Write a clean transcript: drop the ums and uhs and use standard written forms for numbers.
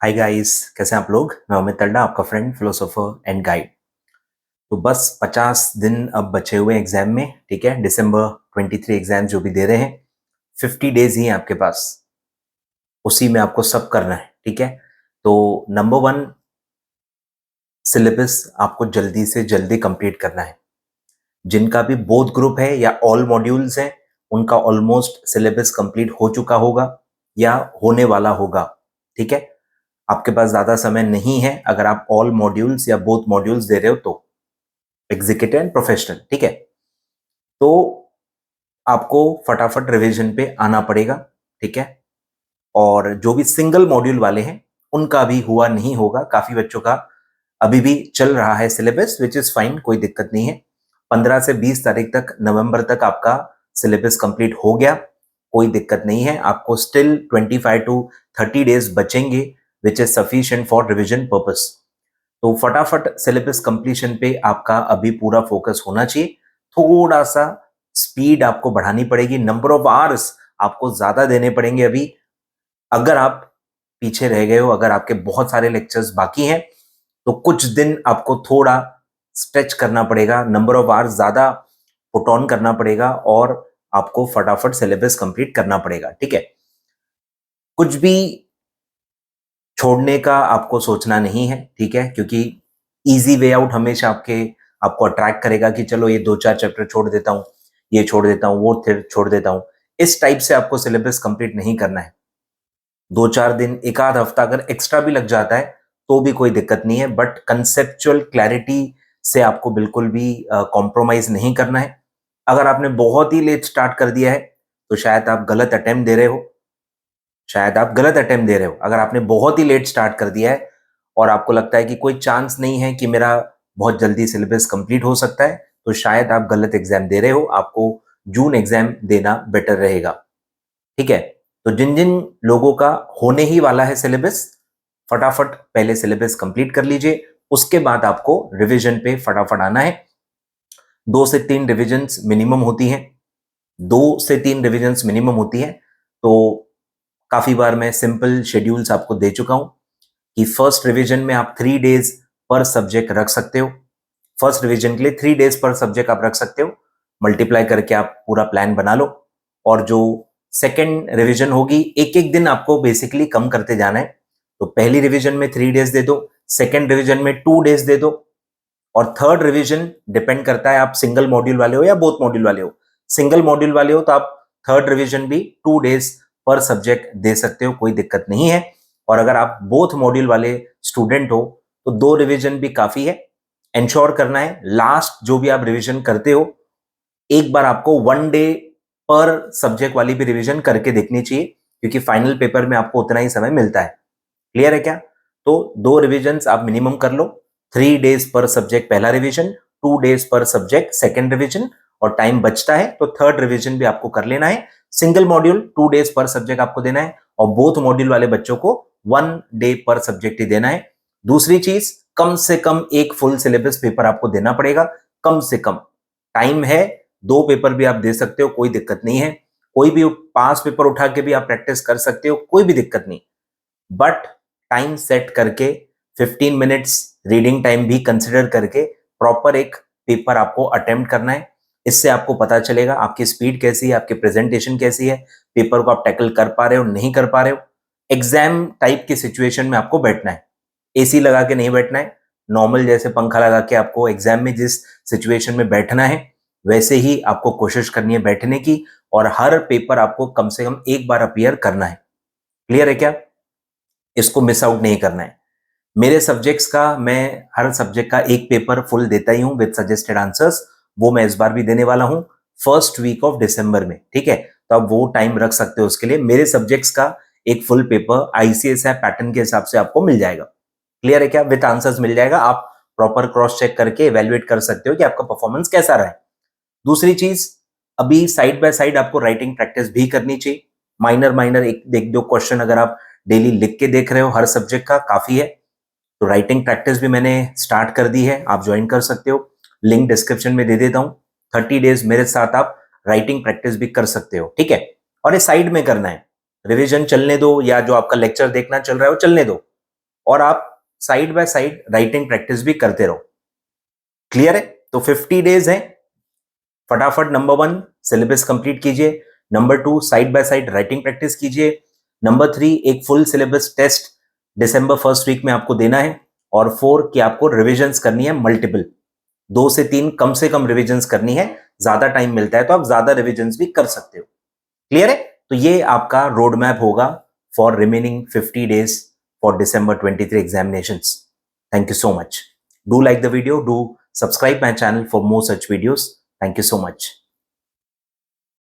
Hi guys, कैसे हैं आप लोग। मैं अमित तल्डा, आपका फ्रेंड, फिलोसोफर एंड गाइड। तो बस 50 दिन अब बचे हुए हैं एग्जाम में। ठीक है, दिसंबर 23 एग्जाम जो भी दे रहे हैं, 50 डेज ही हैं आपके पास। उसी में आपको सब करना है। ठीक है, तो नंबर वन, सिलेबस आपको जल्दी से जल्दी कंप्लीट करना है। जिनका भी बोथ ग्रुप है या ऑल मॉड्यूल्स हैं, उनका ऑलमोस्ट सिलेबस कंप्लीट हो चुका होगा या होने वाला होगा। ठीक है, आपके पास ज्यादा समय नहीं है अगर आप ऑल मॉड्यूल्स या बोथ मॉड्यूल्स दे रहे हो तो, एग्जीक्यूटिव एंड प्रोफेशनल। ठीक है, तो आपको फटाफट रिवीजन पे आना पड़ेगा। ठीक है, और जो भी सिंगल मॉड्यूल वाले हैं उनका भी हुआ नहीं होगा। काफी बच्चों का अभी भी चल रहा है सिलेबस, विच इज फाइन, कोई दिक्कत नहीं है। 15 से 20 तारीख तक, नवंबर तक आपका सिलेबस कंप्लीट हो गया, कोई दिक्कत नहीं है। आपको स्टिल 25 टू 30 डेज बचेंगे, which is sufficient for revision purpose. तो फटाफट सिलेबस कंप्लीशन पे आपका अभी पूरा फोकस होना चाहिए। थोड़ा सा स्पीड आपको बढ़ानी पड़ेगी, नंबर ऑफ आवर्स आपको ज्यादा देने पड़ेंगे अभी। अगर आप पीछे रह गए हो, अगर आपके बहुत सारे लेक्चर्स बाकी हैं, तो कुछ दिन आपको थोड़ा स्ट्रेच करना पड़ेगा, नंबर ऑफ आवर्स ज्यादा पुट ऑन करना पड़ेगा और आपको फटाफट सिलेबस कंप्लीट करना पड़ेगा। ठीक है, कुछ भी छोड़ने का आपको सोचना नहीं है। ठीक है, क्योंकि इजी वे आउट हमेशा आपको अट्रैक्ट करेगा कि चलो ये 2-4 चैप्टर छोड़ देता हूँ, ये छोड़ देता हूँ, वो फिर छोड़ देता हूँ। इस टाइप से आपको सिलेबस कंप्लीट नहीं करना है। 2-4 दिन, एक आध हफ्ता अगर एक्स्ट्रा भी लग जाता है तो भी कोई दिक्कत नहीं है, बट कंसेप्चुअल क्लैरिटी से आपको बिल्कुल भी कॉम्प्रोमाइज नहीं करना है। अगर आपने बहुत ही लेट स्टार्ट कर दिया है तो शायद आप गलत अटेम्प्ट दे रहे हो। अगर आपने बहुत ही लेट स्टार्ट कर दिया है और आपको लगता है कि कोई चांस नहीं है कि मेरा बहुत जल्दी सिलेबस कंप्लीट हो सकता है, तो शायद आप गलत एग्जाम दे रहे हो। आपको जून एग्जाम देना बेटर रहेगा। ठीक है, तो जिन जिन लोगों का होने ही वाला है सिलेबस, फटाफट पहले सिलेबस कंप्लीट कर लीजिए। उसके बाद आपको रिवीजन पे फटाफट आना है। 2 से 3 रिविजन्स मिनिमम होती हैं। 2 से 3 रिविजन्स मिनिमम होती है। तो काफी बार मैं सिंपल शेड्यूल्स आपको दे चुका हूं कि फर्स्ट रिवीजन में आप 3 डेज पर सब्जेक्ट रख सकते हो। फर्स्ट रिवीजन के लिए 3 डेज पर सब्जेक्ट आप रख सकते हो। मल्टीप्लाई करके आप पूरा प्लान बना लो। और जो सेकेंड रिवीजन होगी, एक एक दिन आपको बेसिकली कम करते जाना है। तो पहली रिवीजन में 3 डेज दे दो, सेकेंड रिवीजन में 2 डेज दे दो, और थर्ड रिवीजन डिपेंड करता है आप सिंगल मॉड्यूल वाले हो या बोथ मॉड्यूल वाले हो। सिंगल मॉड्यूल वाले हो तो आप थर्ड रिवीजन भी 2 डेज पर सब्जेक्ट दे सकते हो, कोई दिक्कत नहीं है। और अगर आप बोथ मॉड्यूल वाले स्टूडेंट हो तो 2 रिवीजन भी काफी है। इंश्योर करना है लास्ट जो भी आप रिवीजन करते हो, एक बार आपको 1 डे पर सब्जेक्ट वाली भी रिवीजन करके देखनी चाहिए, क्योंकि फाइनल पेपर में आपको उतना ही समय मिलता है। क्लियर है क्या? तो 2 रिवीजन आप मिनिमम कर लो। 3 डेज पर सब्जेक्ट पहला रिवीजन, 2 डेज पर सब्जेक्ट सेकेंड रिवीजन, और टाइम बचता है तो थर्ड रिवीजन भी आपको कर लेना है। सिंगल मॉड्यूल 2 डेज पर सब्जेक्ट आपको देना है, और बोथ मॉड्यूल वाले बच्चों को 1 डे पर सब्जेक्ट ही देना है। दूसरी चीज, कम से कम एक फुल सिलेबस पेपर आपको देना पड़ेगा। कम से कम टाइम है, 2 पेपर भी आप दे सकते हो, कोई दिक्कत नहीं है। कोई भी 5 पेपर उठा के भी आप प्रैक्टिस कर सकते हो, कोई भी दिक्कत नहीं। बट टाइम सेट करके 15 मिनट्स रीडिंग टाइम भी कंसिडर करके प्रॉपर एक पेपर आपको अटेम्प्ट करना है। इससे आपको पता चलेगा आपकी स्पीड कैसी है, आपकी प्रेजेंटेशन कैसी है, पेपर को आप टैकल कर पा रहे हो नहीं कर पा रहे हो। एग्जाम टाइप की सिचुएशन में आपको बैठना है, एसी लगा के नहीं बैठना है। नॉर्मल जैसे पंखा लगा के आपको एग्जाम में जिस सिचुएशन में बैठना है, वैसे ही आपको कोशिश करनी है बैठने की, और हर पेपर आपको कम से कम एक बार अपीयर करना है। क्लियर है क्या? इसको मिस आउट नहीं करना है। मेरे सब्जेक्ट्स का, मैं हर सब्जेक्ट का एक पेपर फुल देता ही हूं विद सजेस्टेड आंसर्स। वो मैं इस बार भी देने वाला हूं फर्स्ट वीक ऑफ दिसंबर में। ठीक है, तो आप वो टाइम रख सकते हो उसके लिए। मेरे सब्जेक्ट्स का एक फुल पेपर आईसीएसआई पैटर्न के हिसाब से आपको मिल जाएगा। क्लियर है क्या? विद आंसर्स मिल जाएगा। आप प्रॉपर क्रॉस चेक करके इवेल्युएट कर सकते हो कि आपका परफॉर्मेंस कैसा रहा है। दूसरी चीज, अभी साइड बाय साइड आपको राइटिंग प्रैक्टिस भी करनी चाहिए। माइनर माइनर एक दो क्वेश्चन अगर आप डेली लिख के देख रहे हो हर सब्जेक्ट का, काफी है। तो राइटिंग प्रैक्टिस भी मैंने स्टार्ट कर दी है, आप ज्वाइन कर सकते हो। लिंक डिस्क्रिप्शन में दे देता हूं। 30 डेज मेरे साथ आप राइटिंग प्रैक्टिस भी कर सकते हो। ठीक है, और ये साइड में करना है। रिवीजन चलने दो, या जो आपका लेक्चर देखना चल रहा है वो चलने दो, और आप side by side writing practice भी करते रहो। क्लियर है? तो 50 डेज है, फटाफट नंबर 1 सिलेबस कंप्लीट कीजिए, number 2 side by side writing practice कीजिए, नंबर 3 एक फुल सिलेबस टेस्ट दिसंबर फर्स्ट वीक में आपको देना है, और 4 कि आपको रिविजन्स करनी है मल्टीपल, 2 से 3 कम से कम रिविजन्स करनी है। ज्यादा टाइम मिलता है तो आप ज्यादा रिविजन्स भी कर सकते हो। क्लियर है? तो ये आपका रोड मैप होगा for remaining 50 days for December 23 examinations. Thank you so much. Do like the video, do subscribe my channel for more such videos. Thank you so much.